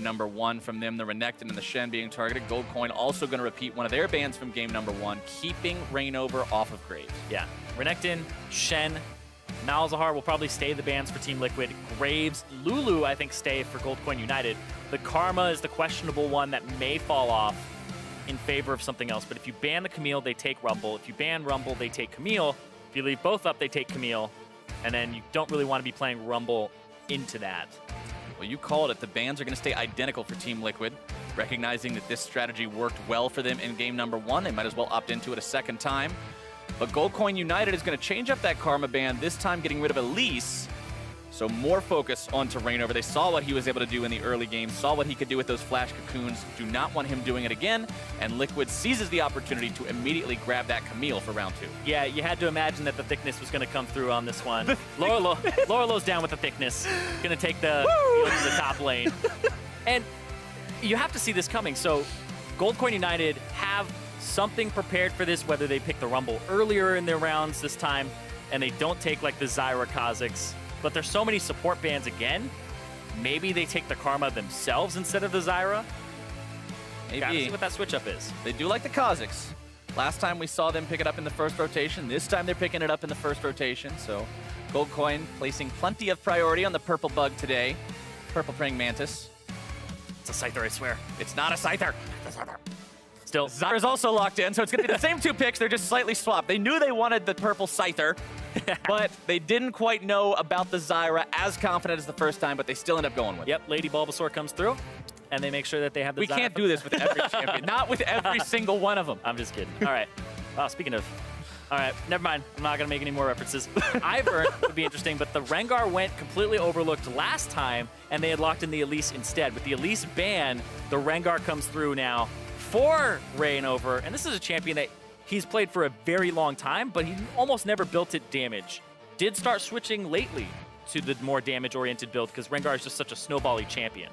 game number 1 from them. The Renekton and the Shen being targeted. Gold Coin also going to repeat one of their bans from game number 1, keeping Reignover off of Graves. Yeah, Renekton, Shen, Malzahar will probably stay the bans for Team Liquid. Graves, Lulu, I think, stay for Gold Coin United. The Karma is the questionable one that may fall off in favor of something else. But if you ban the Camille, they take Rumble. If you ban Rumble, they take Camille. If you leave both up, they take Camille. And then you don't really want to be playing Rumble into that. Well, you called it. The bans are going to stay identical for Team Liquid. Recognizing that this strategy worked well for them in game number 1, they might as well opt into it a second time. But Gold Coin United is going to change up that Karma ban, this time getting rid of Elise. So more focus onto Reignover. They saw what he was able to do in the early game, saw what he could do with those flash cocoons, do not want him doing it again, and Liquid seizes the opportunity to immediately grab that Camille for round 2. Yeah, you had to imagine that the thickness was going to come through on this one. Lorlo's down with the thickness. Going to take the to the top lane. And you have to see this coming. So Gold Coin United have something prepared for this, whether they pick the Rumble earlier in their rounds this time, and they don't take like the Zyra Kha'Zix. But there's so many support bans again. Maybe they take the Karma themselves instead of the Zyra. Maybe. Gotta see what that switch up is. They do like the Kha'Zix. Last time we saw them pick it up in the first rotation. This time they're picking it up in the first rotation. So Gold Coin placing plenty of priority on the purple bug today. Purple Praying Mantis. It's a Scyther, I swear. It's not a Scyther. Still, Zyra's also locked in, so it's going to be the same 2 picks. They're just slightly swapped. They knew they wanted the purple Scyther, but they didn't quite know about the Zyra as confident as the first time, but they still end up going with it. Yep, Lady Bulbasaur comes through, and they make sure that they have the Zyra. We can't do this with every champion. Not with every single one of them. I'm just kidding. All right. Wow, speaking of... All right, never mind. I'm not going to make any more references. Ivern would be interesting, but the Rengar went completely overlooked last time, and they had locked in the Elise instead. With the Elise ban, the Rengar comes through now for Reignover, and this is a champion that he's played for a very long time, but he almost never built it damage. Did start switching lately to the more damage-oriented build because Rengar is just such a snowbally champion.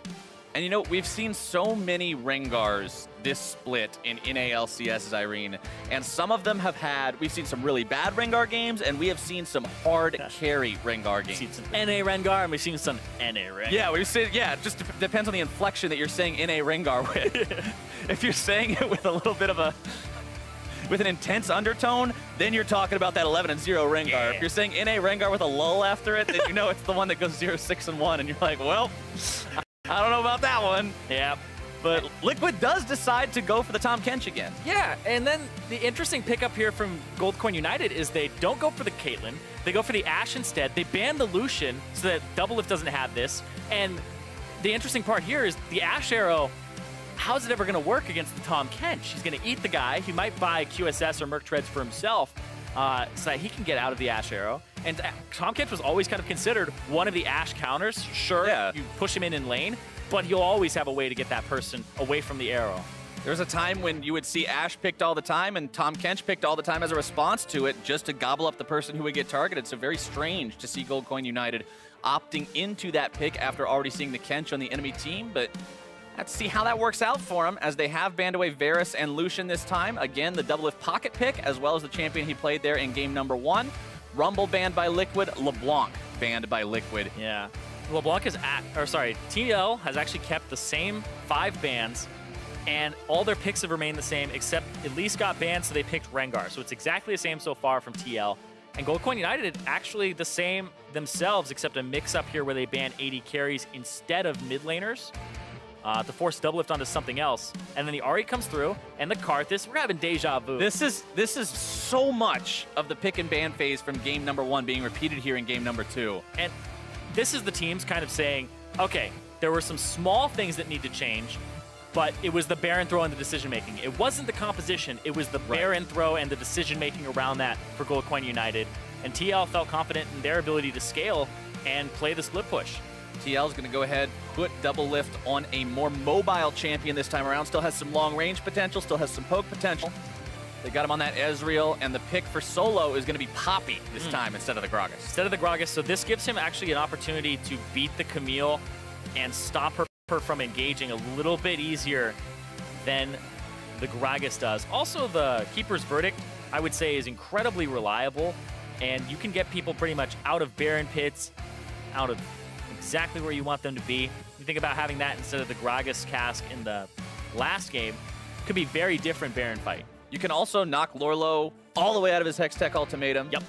And you know, we've seen so many Rengars this split in NALCS Zirene, and some of them have had, we've seen some really bad Rengar games, and we have seen some hard carry Rengar games. We've seen some NA Rengar, and we've seen some NA Rengar. Yeah, we've seen, yeah, it just depends on the inflection that you're saying NA Rengar with. If you're saying it with a little bit of a, with an intense undertone, then you're talking about that 11-0 Rengar. Yeah. If you're saying NA Rengar with a lull after it, then you know it's the one that goes 0-6-1, and you're like, well, I don't know about that one. Yeah. But Liquid does decide to go for the Tahm Kench again. Yeah, and then the interesting pickup here from Gold Coin United is they don't go for the Caitlyn. They go for the Ashe instead. They ban the Lucian so that Doublelift doesn't have this. And the interesting part here is the Ashe arrow, how's it ever going to work against the Tahm Kench? He's going to eat the guy. He might buy QSS or Merc Treads for himself so that he can get out of the Ashe arrow. And Tahm Kench was always kind of considered one of the Ashe counters. Sure, yeah. You push him in lane, but he'll always have a way to get that person away from the arrow. There was a time when you would see Ashe picked all the time and Tahm Kench picked all the time as a response to it, just to gobble up the person who would get targeted. So very strange to see Gold Coin United opting into that pick after already seeing the Kench on the enemy team, but let's see how that works out for him, as they have banned away Varus and Lucian this time. Again, the Doublelift pocket pick, as well as the champion he played there in game number 1. Rumble banned by Liquid, LeBlanc banned by Liquid. Yeah. LeBlanc is TL has actually kept the same 5 bans, and all their picks have remained the same, except Elise got banned, so they picked Rengar. So it's exactly the same so far from TL. And Gold Coin United actually the same themselves, except a mix-up here where they ban 80 carries instead of mid laners to force Doublelift onto something else. And then the Ahri comes through, and the Karthus. We're having deja vu. This is so much of the pick and ban phase from game number 1 being repeated here in game number 2. And this is the teams kind of saying, okay, there were some small things that need to change, but it was the Baron throw and the decision-making. It wasn't the composition, it was the Baron throw and the decision-making around that for Gold Coin United. And TL felt confident in their ability to scale and play the split push. TL is going to go ahead, put Doublelift on a more mobile champion this time around. Still has some long-range potential, still has some poke potential. They got him on that Ezreal, and the pick for solo is going to be Poppy this time instead of the Gragas. Instead of the Gragas, so this gives him actually an opportunity to beat the Camille and stop her from engaging a little bit easier than the Gragas does. Also, the Keeper's Verdict, I would say, is incredibly reliable, and you can get people pretty much out of Baron pits, out of exactly where you want them to be. You think about having that instead of the Gragas cask in the last game, could be very different Baron fight. You can also knock Lorlo all the way out of his Hextech ultimatum. Yep.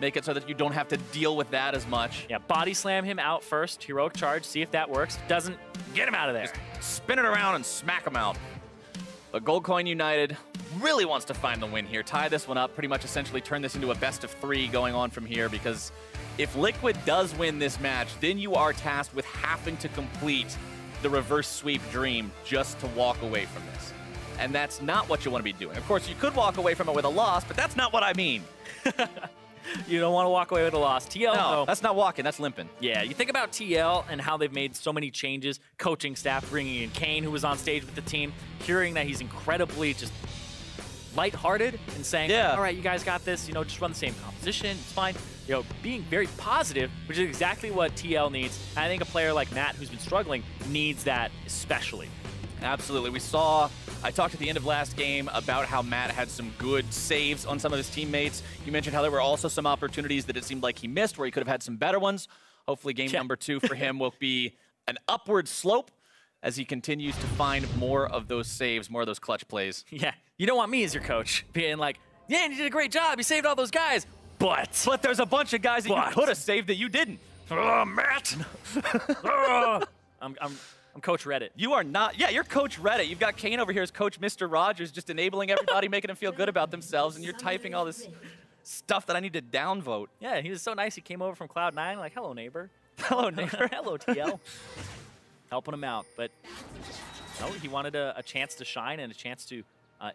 Make it so that you don't have to deal with that as much. Yeah, body slam him out first, heroic charge, see if that works. Doesn't, get him out of there. Just spin it around and smack him out. But Goldcoin United really wants to find the win here. Tie this one up, pretty much essentially turn this into a best of 3 going on from here, because if Liquid does win this match, then you are tasked with having to complete the reverse sweep dream just to walk away from this. And that's not what you want to be doing. Of course, you could walk away from it with a loss, but that's not what I mean. You don't want to walk away with a loss. TL, no, that's not walking, that's limping. Yeah, you think about TL and how they've made so many changes, coaching staff, bringing in Kane, who was on stage with the team, hearing that he's incredibly just lighthearted and saying, yeah, all right, you guys got this, you know, just run the same composition, it's fine. You know, being very positive, which is exactly what TL needs. And I think a player like Matt, who's been struggling, needs that especially. Absolutely. We saw, I talked at the end of last game about how Matt had some good saves on some of his teammates. You mentioned how there were also some opportunities that it seemed like he missed where he could have had some better ones. Hopefully game number 2 for him will be an upward slope as he continues to find more of those saves, more of those clutch plays. Yeah, you don't want me as your coach being like, yeah, you did a great job, you saved all those guys, but there's a bunch of guys that you could have saved that you didn't. Oh, Matt! I'm Coach Reddit. You are not. Yeah, you're Coach Reddit. You've got Kane over here as Coach Mr. Rogers, just enabling everybody, making them feel good about themselves, and you're typing all this stuff that I need to downvote. Yeah, he was so nice. He came over from Cloud9, like, hello, neighbor. Hello, neighbor. Hello, TL. Helping him out. But no, he wanted a chance to shine and a chance to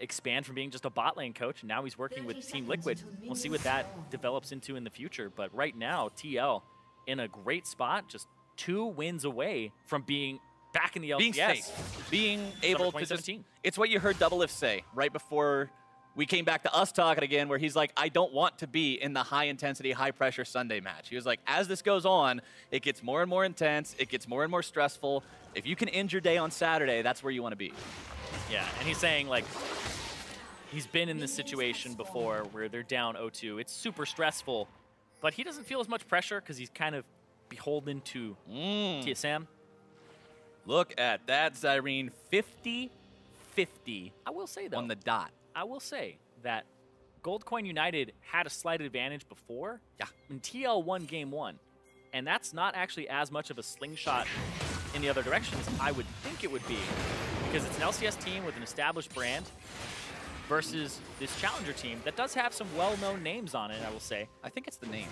expand from being just a bot lane coach. And now he's working with Team Liquid. We'll see what that develops into in the future. But right now, TL in a great spot, just 2 wins away from being back in the LCS. Being safe. Being able to just... It's what you heard Doublelift say right before we came back to us talking again, where he's like, I don't want to be in the high-intensity, high-pressure Sunday match. He was like, as this goes on, it gets more and more intense, it gets more and more stressful. If you can end your day on Saturday, that's where you want to be. Yeah, and he's saying, like, he's been in this situation before where they're down 0-2. It's super stressful, but he doesn't feel as much pressure because he's kind of beholden to TSM. Look at that, Zirene. 50-50. I will say, though, on the dot. I will say that Goldcoin United had a slight advantage before. Yeah. And TL won game 1. And that's not actually as much of a slingshot in the other direction as I would think it would be. Because it's an LCS team with an established brand versus this challenger team that does have some well-known names on it, I will say. I think it's the name.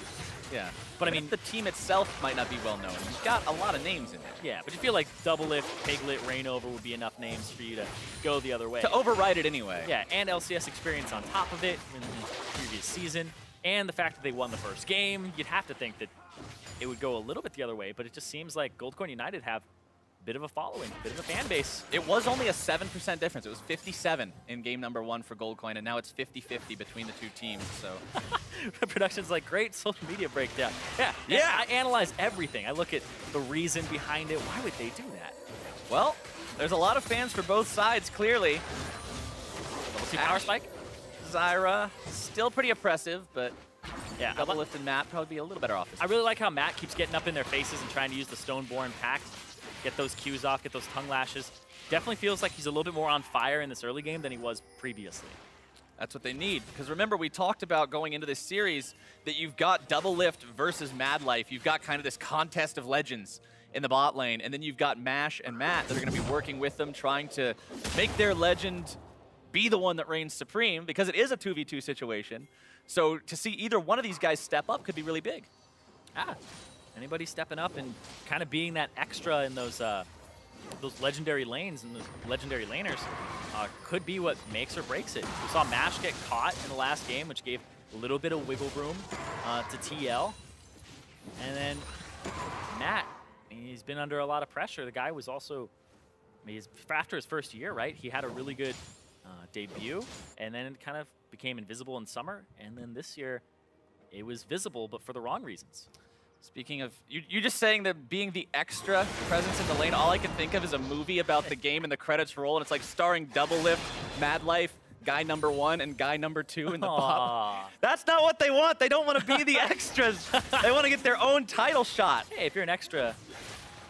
Yeah. But I mean, the team itself might not be well-known. You've got a lot of names in there. Yeah, but you feel like Doublelift, Piglet, Rainover would be enough names for you to go the other way. To override it anyway. Yeah, and LCS experience on top of it in the previous season. And the fact that they won the first game, you'd have to think that it would go a little bit the other way, but it just seems like Goldcoin United have bit of a following, bit of a fan base. It was only a 7% difference. It was 57 in game number 1 for Goldcoin, and now it's 50-50 between the 2 teams. So production's like, great social media breakdown. Yeah. I analyze everything. I look at the reason behind it. Why would they do that? Well, there's a lot of fans for both sides, clearly. Double T power spike. Zyra, still pretty oppressive, but yeah, Doublelift and Matt probably be a little better off. I really like how Matt keeps getting up in their faces and trying to use the Stoneborn Pact. Get those Qs off, get those tongue lashes. Definitely feels like he's a little bit more on fire in this early game than he was previously. That's what they need. Because remember, we talked about going into this series that you've got Doublelift versus Mad Life. You've got kind of this contest of legends in the bot lane. And then you've got Mash and Matt that are going to be working with them, trying to make their legend be the one that reigns supreme, because it is a 2v2 situation. So to see either one of these guys step up could be really big. Anybody stepping up and kind of being that extra in those legendary lanes and those legendary laners could be what makes or breaks it. We saw Mash get caught in the last game, which gave a little bit of wiggle room to TL. And then Matt, he's been under a lot of pressure. The guy was also, after his first year, right? He had a really good debut, and then it kind of became invisible in summer. And then this year, it was visible, but for the wrong reasons. Speaking of, you're just saying that being the extra presence in the lane, all I can think of is a movie about the game and the credits roll, and it's like starring Doublelift, Mad Life, guy number 1 and guy number 2 in the pop. That's not what they want. They don't want to be the extras. They want to get their own title shot. Hey, if you're an extra,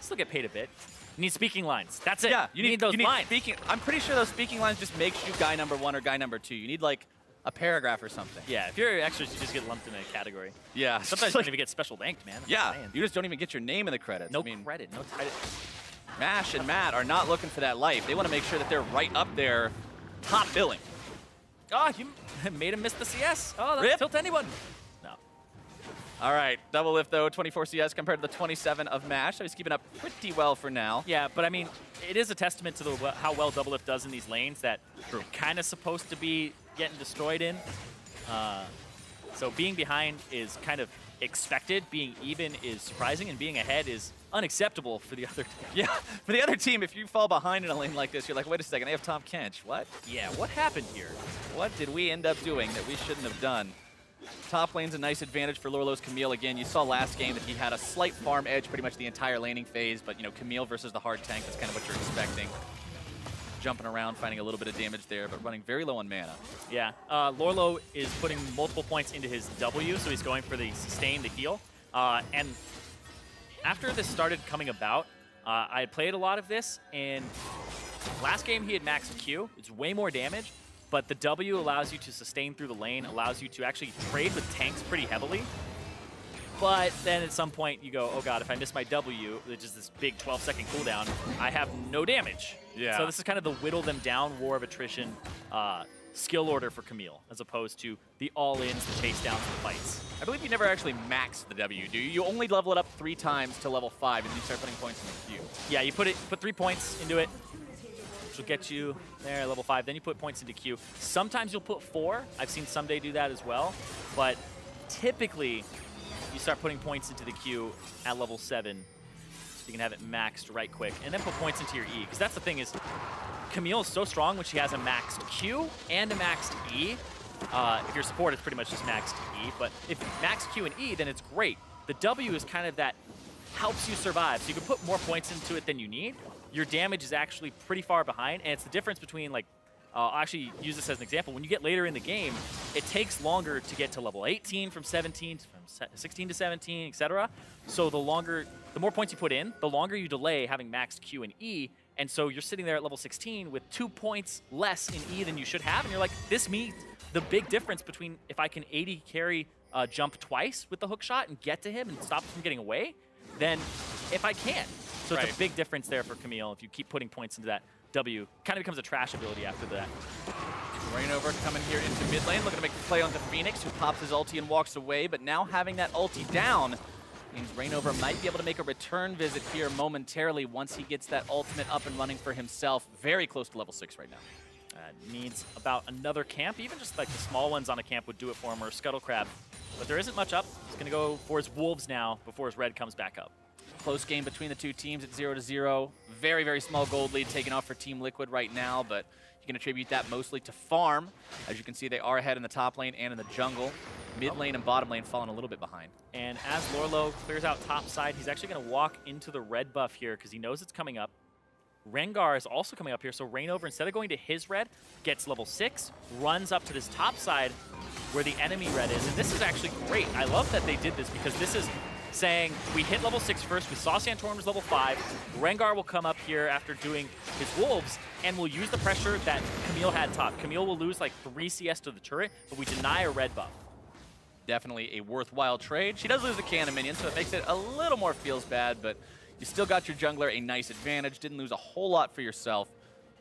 still get paid a bit. You need speaking lines. That's it. Yeah, you need those lines. Speaking. I'm pretty sure those speaking lines just makes you guy number 1 or guy number 2. You need like a paragraph or something. Yeah, if you're extras, you just get lumped in a category. Yeah. Sometimes you don't even get special banked, man. Yeah, you just don't even get your name in the credits. No credit, no title. Mash and Matt are not looking for that life. They want to make sure that they're right up there, top billing. Oh, you made him miss the CS. Oh, that's tilt anyone. No. All right, double lift though, 24 CS compared to the 27 of Mash. So he's keeping up pretty well for now. Yeah, but I mean, it is a testament to how well double lift does in these lanes that you're kind of supposed to be getting destroyed in. So being behind is kind of expected. Being even is surprising, and being ahead is unacceptable for the other team. Yeah, for the other team, if you fall behind in a lane like this, you're like, wait a second, they have Tom Kench. What? Yeah, what happened here? What did we end up doing that we shouldn't have done? Top lane's a nice advantage for Lorlo's Camille. Again, you saw last game that he had a slight farm edge pretty much the entire laning phase, but you know, Camille versus the hard tank, that's kind of what you're expecting. Jumping around, finding a little bit of damage there, but running very low on mana. Yeah, Lorlo is putting multiple points into his W, so he's going for the sustain, the heal. And after this started coming about, I played a lot of this, and last game he had maxed Q. It's way more damage, but the W allows you to sustain through the lane, allows you to actually trade with tanks pretty heavily. But then at some point you go, oh god, if I miss my W, which is this big 12-second cooldown, I have no damage. Yeah. So this is kind of the whittle them down war of attrition skill order for Camille, as opposed to the all-ins, the chase downs, the fights. I believe you never actually max the W, do you? You only level it up 3 times to level 5, and you start putting points in the queue. Yeah, you put 3 points into it, which will get you there, level 5. Then you put points into queue. Sometimes you'll put 4. I've seen Someday do that as well. But typically, you start putting points into the queue at level 7. So you can have it maxed right quick. And then put points into your E. Because that's the thing is, Camille is so strong when she has a maxed Q and a maxed E. If your support, it's pretty much just maxed E. But if maxed Q and E, then it's great. The W is kind of that helps you survive. So you can put more points into it than you need. Your damage is actually pretty far behind. And it's the difference between, like, I'll actually use this as an example. When you get later in the game, it takes longer to get to level 18 from 17, from 16 to 17, etc. So the more points you put in, the longer you delay having maxed Q and E. And so you're sitting there at level 16 with 2 points less in E than you should have. And you're like, this means the big difference between if I can 80 carry jump twice with the hook shot and get to him and stop him from getting away, than if I can't. So it's a big difference there for Camille if you keep putting points into that. W kind of becomes a trash ability after that. Rainover coming here into mid lane, looking to make the play onto Phoenix, who pops his ulti and walks away, but now having that ulti down means Rainover might be able to make a return visit here momentarily once he gets that ultimate up and running for himself. Very close to level 6 right now. Needs about another camp, even just like the small ones on a camp would do it for him, or Scuttle Crab. But there isn't much up. He's going to go for his Wolves now before his red comes back up. Close game between the two teams at 0-0. Very, very small gold lead taken off for Team Liquid right now, but you can attribute that mostly to farm. As you can see, they are ahead in the top lane and in the jungle. Mid lane and bottom lane falling a little bit behind. And as Lorlo clears out top side, he's actually going to walk into the red buff here because he knows it's coming up. Rengar is also coming up here, so Rainover, instead of going to his red, gets level 6, runs up to this top side where the enemy red is. And this is actually great. I love that they did this because this is saying we hit level 6 first, we saw Santorim's level 5, Rengar will come up here after doing his Wolves, and we'll use the pressure that Camille had top. Camille will lose like 3 CS to the turret, but we deny a red buff. Definitely a worthwhile trade. She does lose a cannon minion, so it makes it a little more feels bad, but you still got your jungler a nice advantage. Didn't lose a whole lot for yourself.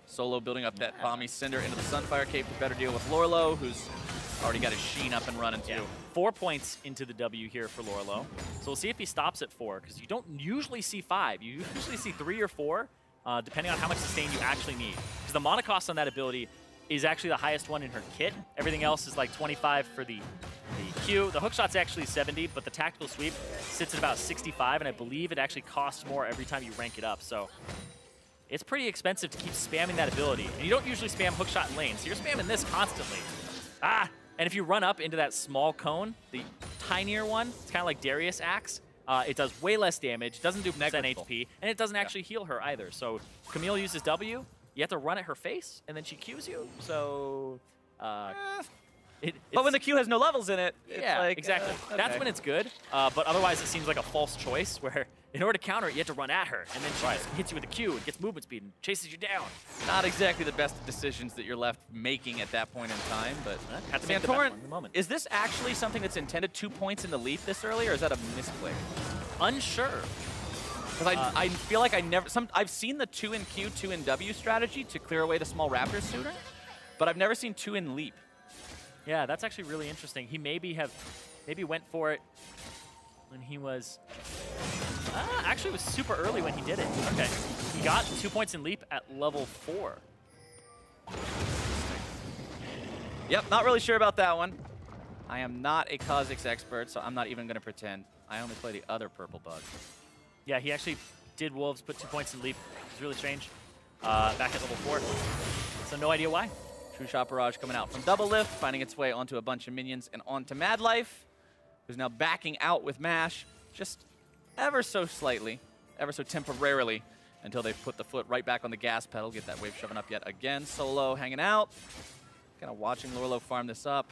Solo building up that Bomby Cinder into the Sunfire Cape to better deal with Lorlo, who's already got his Sheen up and running too. 4 points into the W here for Lorlo. So we'll see if he stops at 4, because you don't usually see 5. You usually see 3 or 4, depending on how much sustain you actually need. Because the mana cost on that ability is actually the highest one in her kit. Everything else is like 25 for the Q. The hookshot's actually 70, but the tactical sweep sits at about 65, and I believe it actually costs more every time you rank it up. So it's pretty expensive to keep spamming that ability. And you don't usually spam hookshot in lane, so you're spamming this constantly. And if you run up into that small cone, the tinier one, it's kind of like Darius Axe. It does way less damage, doesn't do percent HP, and it doesn't actually heal her either. So Camille uses W, you have to run at her face, and then she Qs you. So, but when the Q has no levels in it, it's like, exactly. Okay. That's when it's good. But otherwise, it seems like a false choice where in order to counter it, you have to run at her, and then she just hits you with a Q and gets movement speed and chases you down. Not exactly the best decisions that you're left making at that point in time, but Have to make the best one in the moment. is this actually something that's intended 2 points in the leap this early, or is that a misclick? Unsure. Because I feel like I've seen the 2 in Q, 2 in W strategy to clear away the small raptors sooner, but I've never seen 2 in leap. Yeah, that's actually really interesting. He maybe went for it when he was... actually, it was super early when he did it. Okay. He got 2 points in leap at level 4. Yep, not really sure about that one. I am not a Kha'Zix expert, so I'm not even going to pretend. I only play the other purple bug. Yeah, he actually did Wolves, put 2 points in leap. It's really strange. Back at level 4. So no idea why. True Shot Barrage coming out from Double Lift, finding its way onto a bunch of minions and onto Mad Life, who's now backing out with Mash, just ever so slightly, ever so temporarily, until they put the foot right back on the gas pedal, get that wave shoving up yet again. Solo hanging out, kind of watching Lorlo farm this up.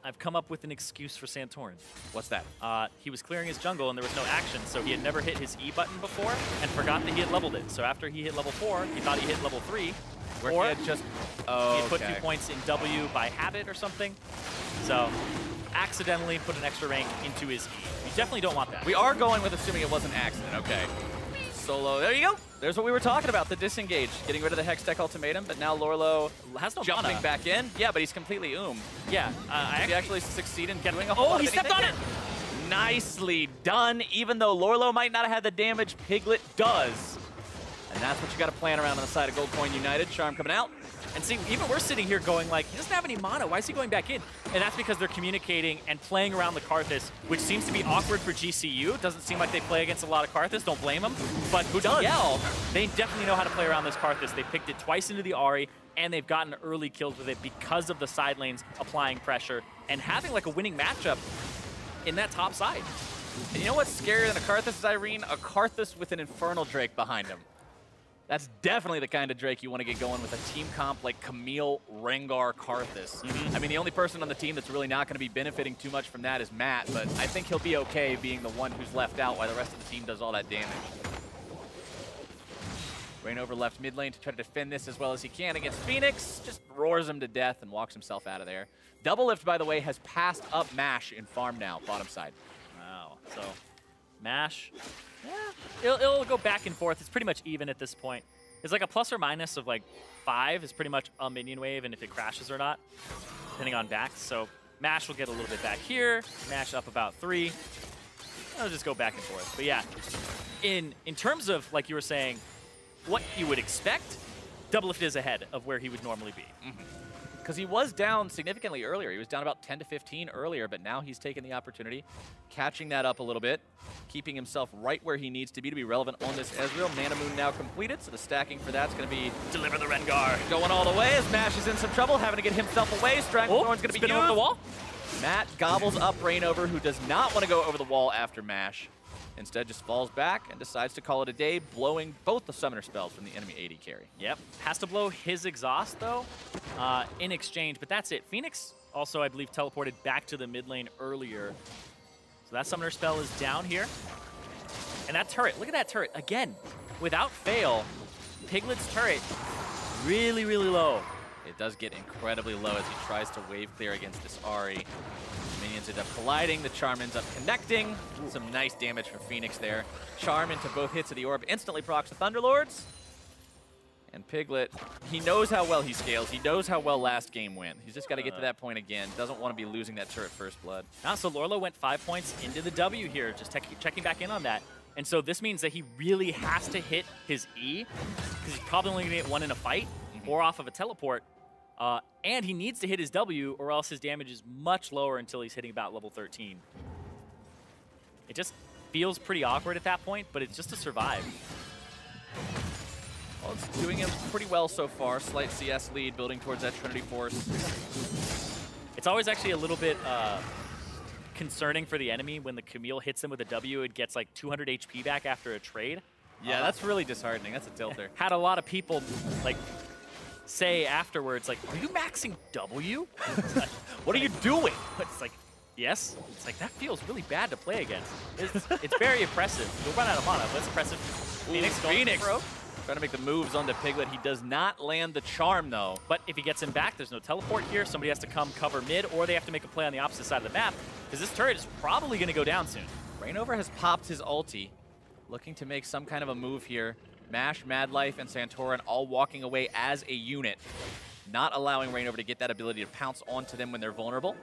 I've come up with an excuse for Santorin. What's that? He was clearing his jungle and there was no action, so he had never hit his E button before and forgot that he had leveled it. So after he hit level 4, he thought he hit level 3. Where or he had just... he had put 2 points in W by habit or something. So accidentally put an extra rank into his E. You definitely don't want that. We are going with assuming it was an accident, okay. Solo, there you go. There's what we were talking about, the disengage. Getting rid of the Hextech ultimatum, but now Lorlo has no jumping mana. back in. Yeah, but he's completely Yeah, he actually succeed in doing a whole lot he of stepped on anything. it! Nicely done. Even though Lorlo might not have had the damage, Piglet does. And that's what you got to plan around on the side of Gold Coin United. Charm coming out. And see, even we're sitting here going like, he doesn't have any mana. Why is he going back in? And that's because they're communicating and playing around the Karthus, which seems to be awkward for GCU. Doesn't seem like they play against a lot of Karthus. Don't blame them. But who does? They definitely know how to play around this Karthus. They picked it twice into the Ahri, and they've gotten early kills with it because of the side lanes applying pressure and having like a winning matchup in that top side. And you know what's scarier than a Karthus, Zirene? A Karthus with an Infernal Drake behind him. That's definitely the kind of Drake you want to get going with a team comp like Camille, Rengar, Karthus. I mean, the only person on the team that's really not going to be benefiting too much from that is Matt, but I think he'll be okay being the one who's left out while the rest of the team does all that damage. Rain over left mid lane to try to defend this as well as he can against Phoenix. Just roars him to death and walks himself out of there. Double Lift, by the way, has passed up Mash in farm now, bottom side. Wow. So, Mash... Yeah, it'll go back and forth. It's pretty much even at this point. It's like a plus or minus of like 5 is pretty much a minion wave, and if it crashes or not, depending on backs. So Mash will get a little bit back here. Mash up about 3. It'll just go back and forth. But yeah, in terms of, like you were saying, what you would expect, Double Lift is ahead of where he would normally be. Because he was down significantly earlier. He was down about 10 to 15 earlier, but now he's taken the opportunity, catching that up a little bit, keeping himself right where he needs to be relevant on this Ezreal. Mana Moon now completed, so the stacking for that's going to be... Deliver the Rengar. Going all the way as Mash is in some trouble, having to get himself away. Stranglethorn's going to be used. Over the wall. Matt gobbles up Rainover, who does not want to go over the wall after Mash. Instead just falls back and decides to call it a day, blowing both the summoner spells from the enemy AD carry. Yep. Has to blow his exhaust, though, in exchange. But that's it. Phoenix also, I believe, teleported back to the mid lane earlier. So that summoner spell is down here. And that turret, look at that turret. Again, without fail, Piglet's turret really, really low. It does get incredibly low as he tries to wave clear against this Ahri. Minions end up colliding, the Charm ends up connecting. Some nice damage from Phoenix there. Charm into both hits of the orb, instantly procs the Thunderlords. And Piglet, he knows how well he scales. He knows how well last game went. He's just got to get to that point again. Doesn't want to be losing that turret first blood. So Lorlo went 5 points into the W here, just checking back in on that. And so this means that he really has to hit his E, because he's probably only going to get 1 in a fight, or off of a teleport. And he needs to hit his W, or else his damage is much lower until he's hitting about level 13. It just feels pretty awkward at that point, but it's just to survive. Well, it's doing him pretty well so far. Slight CS lead, building towards that Trinity Force. It's always actually a little bit concerning for the enemy when the Camille hits him with a W and gets like 200 HP back after a trade. Yeah, that's really disheartening. That's a tilter. Had a lot of people like say afterwards, like, are you maxing W? What are you doing? It's like, Yes? It's like, that feels really bad to play against. It's very impressive. You'll run out of mana, but it's impressive. Phoenix going for broke. Trying to make the moves onto Piglet. He does not land the charm, though. But if he gets him back, there's no teleport here. Somebody has to come cover mid, or they have to make a play on the opposite side of the map, because this turret is probably going to go down soon. Rainover has popped his ulti, looking to make some kind of a move here. Mash, Mad Life, and Santorin all walking away as a unit, not allowing Rainover to get that ability to pounce onto them when they're vulnerable.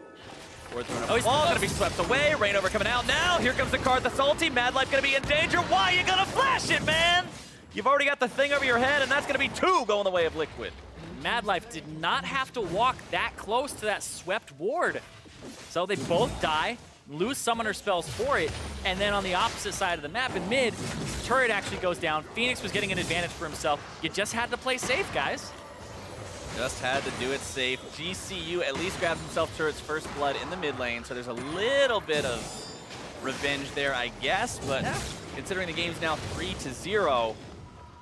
He's going to be swept away. Rainover coming out now. Here comes the Karthus ulti. Mad Life going to be in danger. Why are you going to flash it, man? You've already got the thing over your head, and that's going to be 2 going the way of Liquid. Mad Life did not have to walk that close to that swept ward. So they both die, lose summoner spells for it, and then on the opposite side of the map in mid, turret actually goes down. Phoenix was getting an advantage for himself. You just had to play safe, guys. Just had to do it safe. GCU at least grabs himself turret's first blood in the mid lane, so there's a little bit of revenge there, I guess, but considering the game's now 3-0,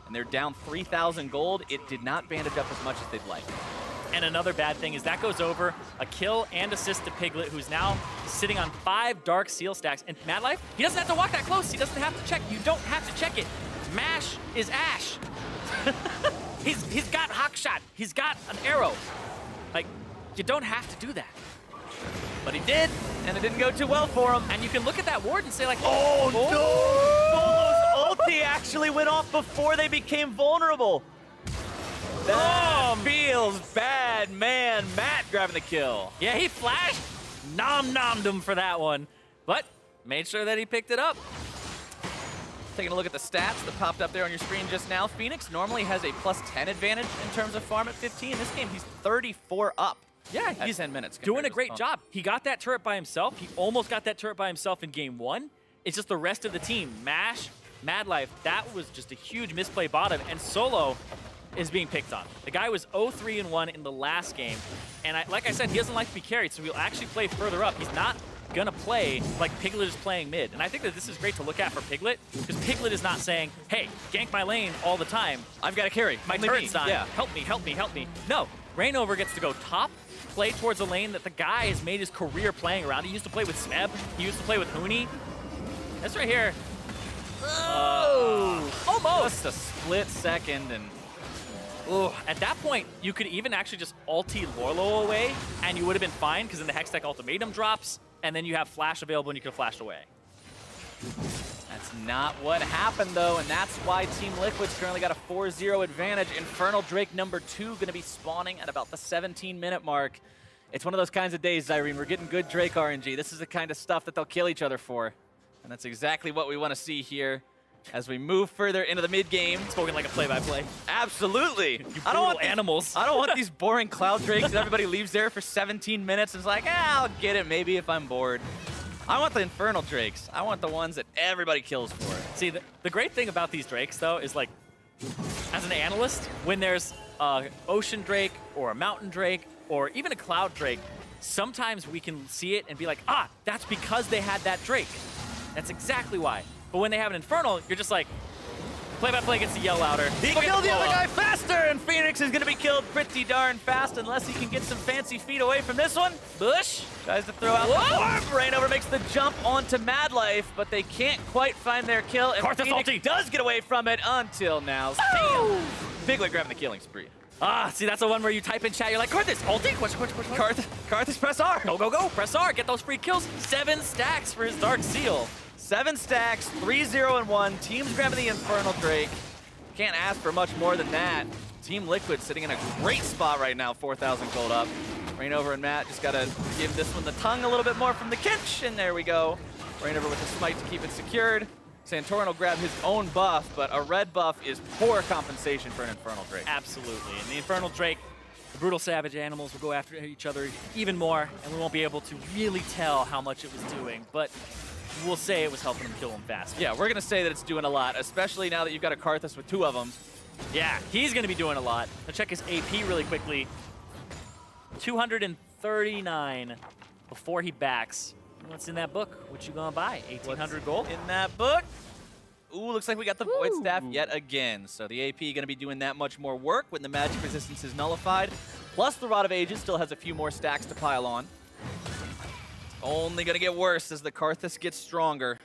and they're down 3,000 gold, it did not bandage up as much as they'd like. And another bad thing is that goes over a kill and assist to Piglet, who's now sitting on 5 Dark Seal stacks. And Mad Life, he doesn't have to walk that close. He doesn't have to check. You don't have to check it. Mash is Ash. He's got Hawkshot. He's got an arrow. Like, you don't have to do that. But he did, and it didn't go too well for him. And you can look at that ward and say like, oh no! Solo's ulti actually went off before they became vulnerable. That feels bad, man. Matt grabbing the kill. Yeah, he flashed. Nom-nommed him for that one. But made sure that he picked it up. Taking a look at the stats that popped up there on your screen just now. Phoenix normally has a +10 advantage in terms of farm at 15. In this game, he's 34 up. Yeah, he's 10 minutes. Doing a great job. He got that turret by himself. He almost got that turret by himself in game 1. It's just the rest of the team. Mash, Mad Life, that was just a huge misplay bottom. And Solo is being picked on. The guy was 0-3-1 in the last game. And like I said, he doesn't like to be carried, so he'll actually play further up. He's not gonna play like Piglet is playing mid. And I think that this is great to look at for Piglet, because Piglet is not saying, hey, gank my lane all the time. I've got to carry. My turret's dying. Yeah. Help me, help me, help me. No, Rainover gets to go top, play towards a lane that the guy has made his career playing around. He used to play with Smeb. He used to play with Huni. This right here. Oh! Almost! Just a split second, and at that point, you could even actually just ulti Lorlo away, and you would have been fine, because then the Hextech Ultimatum drops, and then you have Flash available, and you could have flashed away. That's not what happened, though, and that's why Team Liquid's currently got a 4-0 advantage. Infernal Drake #2 going to be spawning at about the 17-minute mark. It's one of those kinds of days, Zirene. We're getting good Drake RNG. This is the kind of stuff that they'll kill each other for, and that's exactly what we want to see here as we move further into the mid-game. Spoken like a play-by-play. Absolutely. You brutal animals. I don't want these boring Cloud Drakes that everybody leaves there for 17 minutes and is like, I'll get it maybe if I'm bored. I want the Infernal Drakes. I want the ones that everybody kills for. See, the great thing about these Drakes, though, is like, as an analyst, when there's an Ocean Drake or a Mountain Drake or even a Cloud Drake, sometimes we can see it and be like, that's because they had that Drake. That's exactly why. But when they have an Infernal, you're just like, play-by-play gets to yell louder. He killed the other guy faster, and Phoenix is going to be killed pretty darn fast unless he can get some fancy feet away from this one. Bush tries to throw out the orb. Rainover makes the jump onto Mad Life, but they can't quite find their kill, and Karthus Phoenix ulti does get away from it until now. Piglet grabbing the killing spree. See, that's the one where you type in chat, you're like, Karthus, ulti? Karthus, press R. Go, go, go, press R, get those free kills. 7 stacks for his Dark Seal. 7 stacks, 3-0-1. Team's grabbing the Infernal Drake. Can't ask for much more than that. Team Liquid sitting in a great spot right now, 4,000 gold up. Rainover and Matt just got to give this one the tongue a little bit more from the Kinch, and there we go. Rainover with the smite to keep it secured. Santorin will grab his own buff, but a red buff is poor compensation for an Infernal Drake. Absolutely, and the Infernal Drake, the brutal savage animals will go after each other even more, and we won't be able to really tell how much it was doing, but we'll say it was helping them kill him fast. Yeah, we're going to say that it's doing a lot, especially now that you've got a Karthus with 2 of them. Yeah, he's going to be doing a lot. Let's check his AP really quickly. 239 before he backs. What's in that book? What you going to buy? 1,800 gold? In that book? Ooh, looks like we got the Void Staff yet again. So the AP going to be doing that much more work when the magic resistance is nullified. Plus the Rod of Ages still has a few more stacks to pile on. Only going to get worse as the Karthus gets stronger.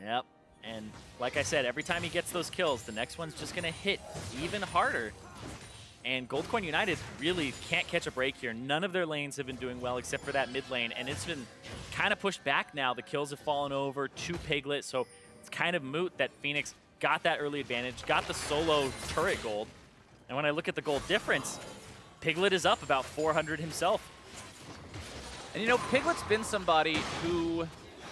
Yep. And like I said, every time he gets those kills, the next one's just going to hit even harder. And Goldcoin United really can't catch a break here. None of their lanes have been doing well except for that mid lane, and it's been kind of pushed back now. The kills have fallen over to Piglet, so it's kind of moot that Phoenix got that early advantage, got the solo turret gold. And when I look at the gold difference, Piglet is up about 400 himself. And you know, Piglet's been somebody who,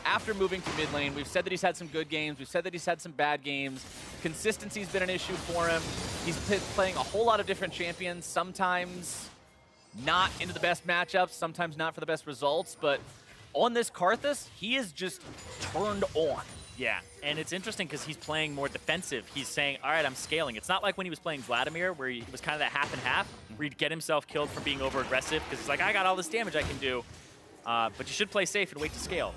after moving to mid lane, we've said that he's had some good games, we've said that he's had some bad games. Consistency's been an issue for him. He's playing a whole lot of different champions, sometimes not into the best matchups, sometimes not for the best results, but on this Karthus, he is just turned on. Yeah, and it's interesting because he's playing more defensive. He's saying, all right, I'm scaling. It's not like when he was playing Vladimir, where he was kind of that half and half, where he'd get himself killed for being over-aggressive, because he's like, I got all this damage I can do, but you should play safe and wait to scale.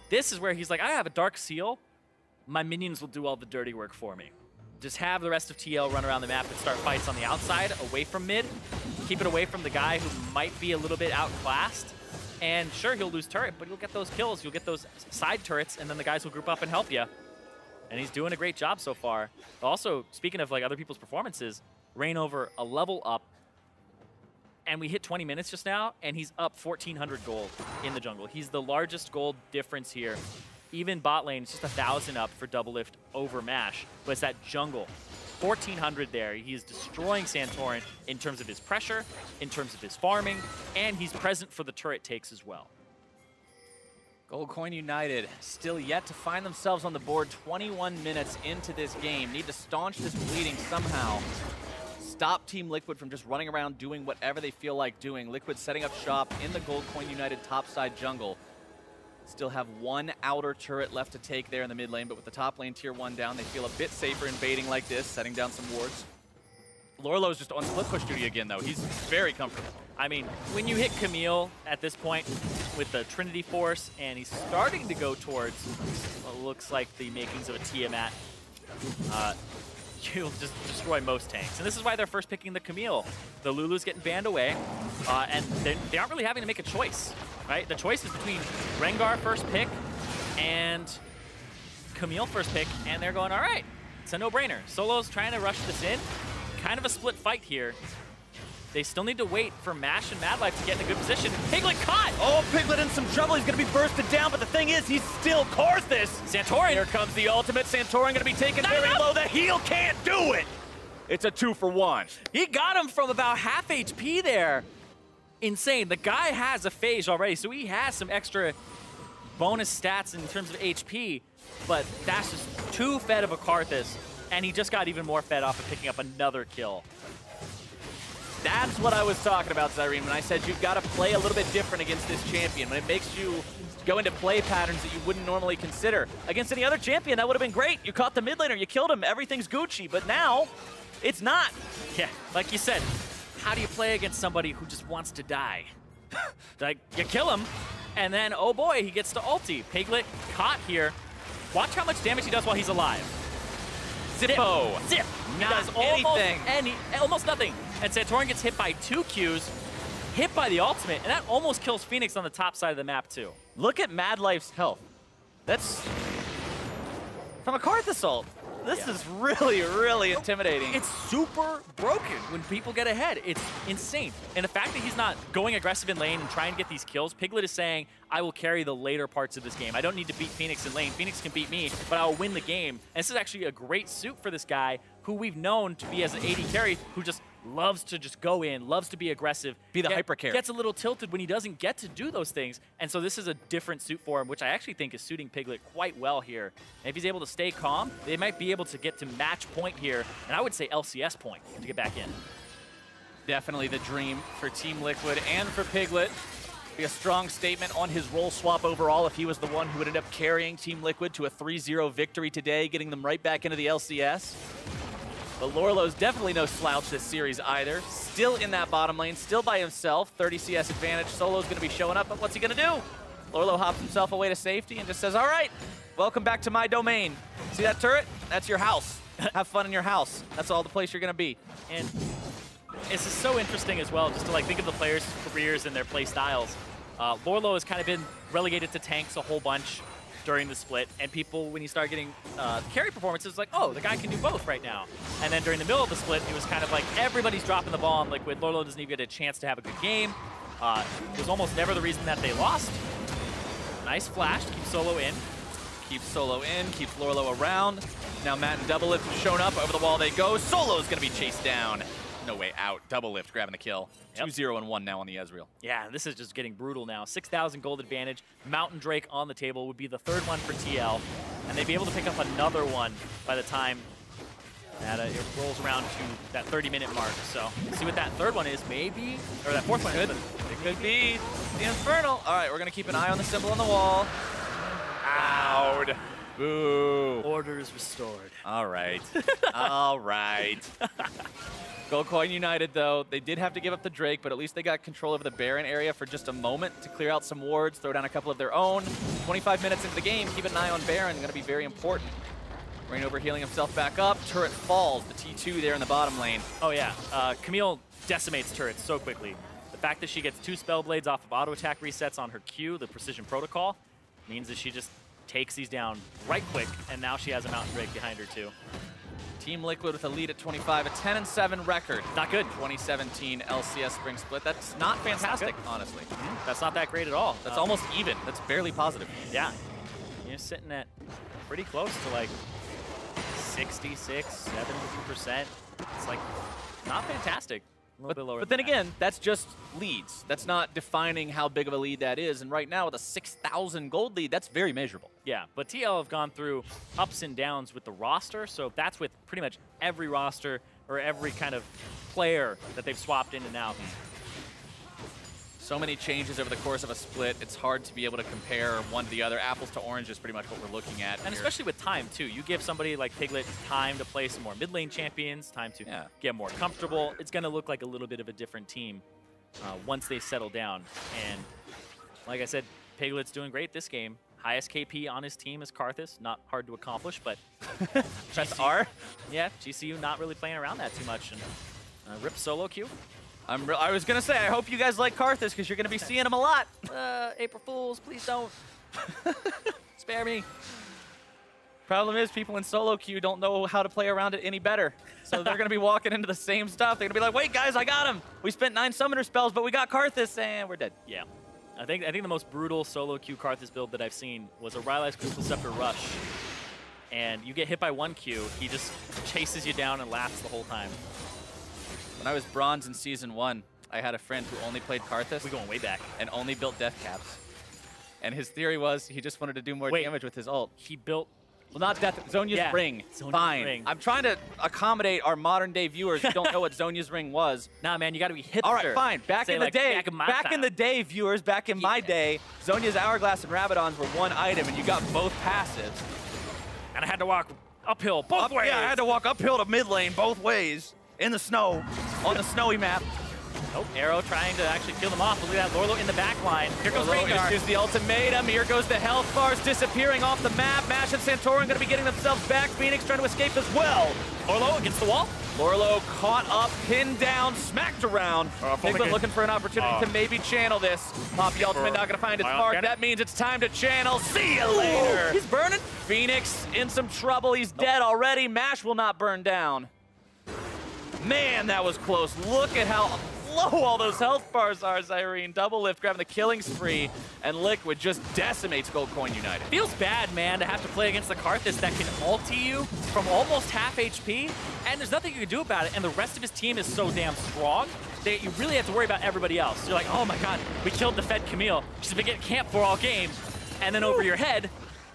This is where he's like, I have a Dark Seal. My minions will do all the dirty work for me. Just have the rest of TL run around the map and start fights on the outside, away from mid. Keep it away from the guy who might be a little bit outclassed. And sure, he'll lose turret, but you'll get those kills. You'll get those side turrets, and then the guys will group up and help you. And he's doing a great job so far. Also, speaking of like other people's performances, Rain over a level up. And we hit 20 minutes just now, and he's up 1,400 gold in the jungle. He's the largest gold difference here. Even bot lane, it's just 1,000 up for double lift over MASH, but it's that jungle. 1,400 there. He is destroying Santorin in terms of his pressure, in terms of his farming, and he's present for the turret takes as well. Goldcoin United still yet to find themselves on the board 21 minutes into this game. Need to staunch this bleeding somehow. Stop Team Liquid from just running around doing whatever they feel like doing. Liquid setting up shop in the Goldcoin United topside jungle. Still have one outer turret left to take there in the mid lane, but with the top lane tier 1 down, they feel a bit safer invading like this, setting down some wards. Lorlo's just on split push duty again, though. He's very comfortable. I mean, when you hit Camille at this point with the Trinity Force, and he's starting to go towards what looks like the makings of a Tiamat, you'll just destroy most tanks. And this is why they're first picking the Camille. The Lulu's getting banned away, and they aren't really having to make a choice, right? The choice is between Rengar first pick and Camille first pick, and they're going, all right, it's a no-brainer. Solo's trying to rush this in. Kind of a split fight here. They still need to wait for MASH and Madlife to get in a good position. Piglet caught! Oh, Piglet in some trouble. He's going to be bursted down, but the thing is, he's still Karthus. Santorin! Here comes the ultimate. Santorin going to be taken very low. The heal can't do it. It's a 2-for-1. He got him from about half HP there. Insane. The guy has a phase already, so he has some extra bonus stats in terms of HP, but that's just too fed of a Karthus, and he just got even more fed off of picking up another kill. That's what I was talking about, Zirene, when I said you've got to play a little bit different against this champion. When it makes you go into play patterns that you wouldn't normally consider. Against any other champion, that would have been great. You caught the mid laner, you killed him, everything's Gucci. But now, it's not. Yeah, like you said, how do you play against somebody who just wants to die? Like, you kill him, and then, oh boy, he gets to ulti. Piglet caught here. Watch how much damage he does while he's alive. Zippo. Zip. He does almost nothing. And Santorin gets hit by 2 Qs, hit by the ultimate, and that almost kills Phoenix on the top side of the map too. Look at Madlife's health. That's from a Karthus ult. This is really, really intimidating. It's super broken when people get ahead. It's insane. And the fact that he's not going aggressive in lane and trying to get these kills, Piglet is saying, I will carry the later parts of this game. I don't need to beat Phoenix in lane. Phoenix can beat me, but I'll win the game. And this is actually a great suit for this guy who we've known to be as an AD carry who just loves to just go in, loves to be aggressive. Be the hyper carry. Gets a little tilted when he doesn't get to do those things. And so this is a different suit for him, which I actually think is suiting Piglet quite well here. And if he's able to stay calm, they might be able to get to match point here. And I would say LCS point to get back in. Definitely the dream for Team Liquid and for Piglet. Be a strong statement on his role swap overall if he was the one who would end up carrying Team Liquid to a 3-0 victory today, getting them right back into the LCS. But Lorlo's definitely no slouch this series either. Still in that bottom lane, still by himself. 30 CS advantage. Solo's going to be showing up, but what's he going to do? Lorlo hops himself away to safety and just says, all right, welcome back to my domain. See that turret? That's your house. Have fun in your house. That's all the place you're going to be. And it's just so interesting as well, just to like think of the players' careers and their play styles. Lorlo has kind of been relegated to tanks a whole bunch during the split, and people, when you start getting carry performances, like, oh, the guy can do both right now. And then during the middle of the split, it was kind of like everybody's dropping the ball on Liquid. Lorlo doesn't even get a chance to have a good game. It was almost never the reason that they lost. Nice flash to keep Solo in. Keeps Solo in, keeps Lorlo around. Now Matt and Double Lift have shown up. Over the wall they go. Solo's going to be chased down. No way out. Double Lift grabbing the kill. Yep. 2-0-1 now on the Ezreal. Yeah, this is just getting brutal now. 6,000 gold advantage. Mountain Drake on the table would be the third one for TL. And they'd be able to pick up another one by the time that it rolls around to that 30-minute mark. So see what that third one is, maybe. Or that fourth one is. It could be the Infernal. All right, we're going to keep an eye on the symbol on the wall. Out. Boo. Order is restored. All right. All right. Goldcoin United, though, they did have to give up the Drake, but at least they got control over the Baron area for just a moment to clear out some wards, throw down a couple of their own. 25 minutes into the game, keep an eye on Baron, going to be very important. Rain over healing himself back up. Turret falls, the T2 there in the bottom lane. Oh, yeah. Camille decimates turrets so quickly. The fact that she gets 2 spell blades off of auto attack resets on her Q, the precision protocol, means that she just takes these down right quick, and now she has a Mountain Drake behind her, too. Team Liquid with a lead at 25, a 10-7 record. Not good. 2017 LCS spring split. That's not fantastic, honestly. That's not that great at all. That's almost even. That's barely positive. Yeah. You're sitting at pretty close to like 66, 70%. It's like not fantastic. A little bit lower But than then that. again, that's just leads. That's not defining how big of a lead that is. And right now with a 6,000 gold lead, that's very measurable. Yeah, but TL have gone through ups and downs with the roster, so that's with pretty much every roster or every kind of player that they've swapped in and out. So many changes over the course of a split, it's hard to be able to compare one to the other. Apples to orange is pretty much what we're looking at. And here. especially with time, too. You give somebody like Piglet time to play some more mid lane champions, time to get more comfortable. It's going to look like a little bit of a different team once they settle down. And like I said, Piglet's doing great this game. Highest KP on his team is Karthus. Not hard to accomplish, but Press R? Yeah, GCU not really playing around that too much. And rip solo queue. I was going to say, I hope you guys like Karthus because you're going to be seeing him a lot. April Fools, please don't. Spare me. Problem is, people in solo queue don't know how to play around it any better. So they're going to be walking into the same stuff. They're going to be like, wait, guys, I got him. We spent 9 summoner spells, but we got Karthus, and we're dead. Yeah. I think the most brutal solo queue Karthus build that I've seen was a Rylai's Crystal Scepter Rush. And you get hit by 1 Q, he just chases you down and laughs the whole time. When I was bronze in Season 1, I had a friend who only played Karthus. We're going way back. And only built death caps. And his theory was he just wanted to do more damage with his ult. He built... Well, not death, Zhonya's ring. Fine. Ring. I'm trying to accommodate our modern day viewers who don't know what Zhonya's ring was. Nah, man, you got to be hipster. All right, fine. Back in the day, back in the day, viewers, back in my day, Zhonya's Hourglass and Rabadons were 1 item, and you got both passives. And I had to walk uphill both ways. Yeah, I had to walk uphill to mid lane both ways in the snow on the snowy map. Nope, Arrow trying to actually kill them off. Look at that, Lorlo in the back line. Here goes Rengar. Here's the ultimatum. Here goes the health bars disappearing off the map. Mash and Santorin going to be getting themselves back. Phoenix trying to escape as well. Lorlo against the wall. Lorlo caught up, pinned down, smacked around. Piglet looking for an opportunity to maybe channel this. Poppy ultimate not going to find its mark. That means it's time to channel. See you later. He's burning. Phoenix in some trouble. He's dead already. Mash will not burn down. Man, that was close. Look at how low all those health bars are, Zirene. Double lift, grabbing the killing spree, and Liquid just decimates Goldcoin United. Feels bad, man, to have to play against the Karthus that can ulti you from almost half HP, and there's nothing you can do about it, and the rest of his team is so damn strong that you really have to worry about everybody else. You're like, oh my god, we killed the Fed Camille. She's been getting camped for all game, and then over your head,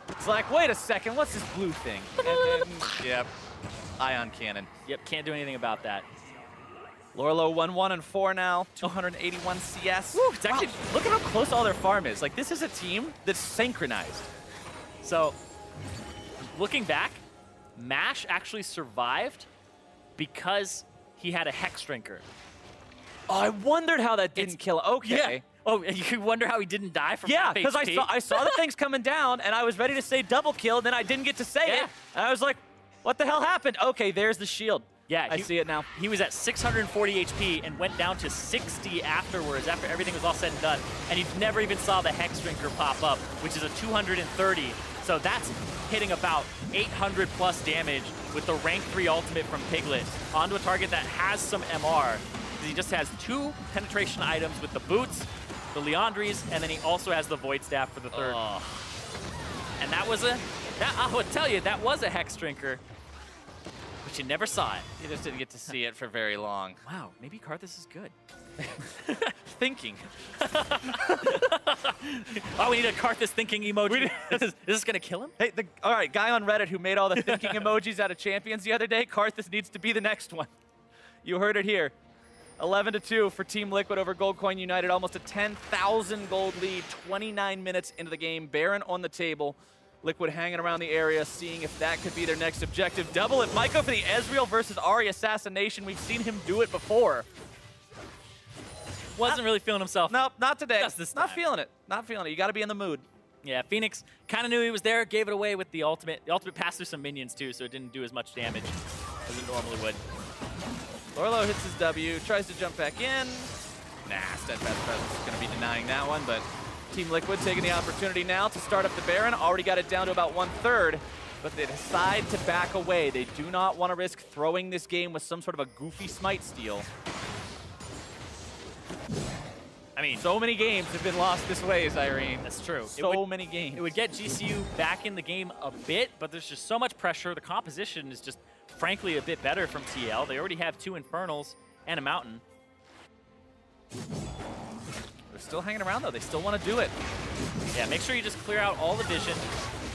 it's like, wait a second, what's this blue thing? And then, yep, ion cannon. Yep, can't do anything about that. Lorlo 1-1-4 now, 281 CS. Woo, it's actually, look at how close all their farm is. Like, this is a team that's synchronized. So, looking back, Mash actually survived because he had a Hex Drinker. Oh, I wondered how that didn't kill. Okay. Yeah. Oh, you wonder how he didn't die from Yeah, because I saw the things coming down, and I was ready to say double kill, and then I didn't get to say it. And I was like, what the hell happened? Okay, there's the shield. Yeah, I see it now. He was at 640 HP and went down to 60 afterwards, after everything was all said and done. And you never even saw the Hex Drinker pop up, which is a 230. So that's hitting about 800 plus damage with the rank 3 ultimate from Piglet onto a target that has some MR. He just has 2 penetration items with the boots, the Leandries, and then he also has the Void Staff for the third. Oh. And that was I would tell you, that was a Hex Drinker. But you never saw it. You just didn't get to see it for very long. Wow, maybe Karthus is good. Thinking. Oh, we need a Karthus thinking emoji. Is this going to kill him? Hey, all right, guy on Reddit who made all the thinking emojis out of champions the other day, Karthus needs to be the next one. You heard it here. 11-2 for Team Liquid over Goldcoin United. Almost a 10,000 gold lead, 29 minutes into the game. Baron on the table. Liquid hanging around the area, seeing if that could be their next objective. Double it might go for the Ezreal versus Ahri assassination. We've seen him do it before. Wasn't really feeling himself. Nope, not today. Just this not time. feeling it. Not feeling it. You got to be in the mood. Yeah, Phoenix kind of knew he was there, gave it away with the ultimate. The ultimate passed through some minions too, so it didn't do as much damage as it normally would. Lorlo hits his W, tries to jump back in. Nah, Steadfast Presence is going to be denying that one, but Team Liquid taking the opportunity now to start up the Baron. Already got it down to about 1/3, but they decide to back away. They do not want to risk throwing this game with some sort of a goofy smite steal. I mean, So many games have been lost this way, Zirene. that's true. So many games. It would get GCU back in the game a bit, but there's just so much pressure. The composition is just, frankly, a bit better from TL. They already have 2 Infernals and a Mountain. They're still hanging around, though. They still want to do it. Yeah, make sure you just clear out all the vision.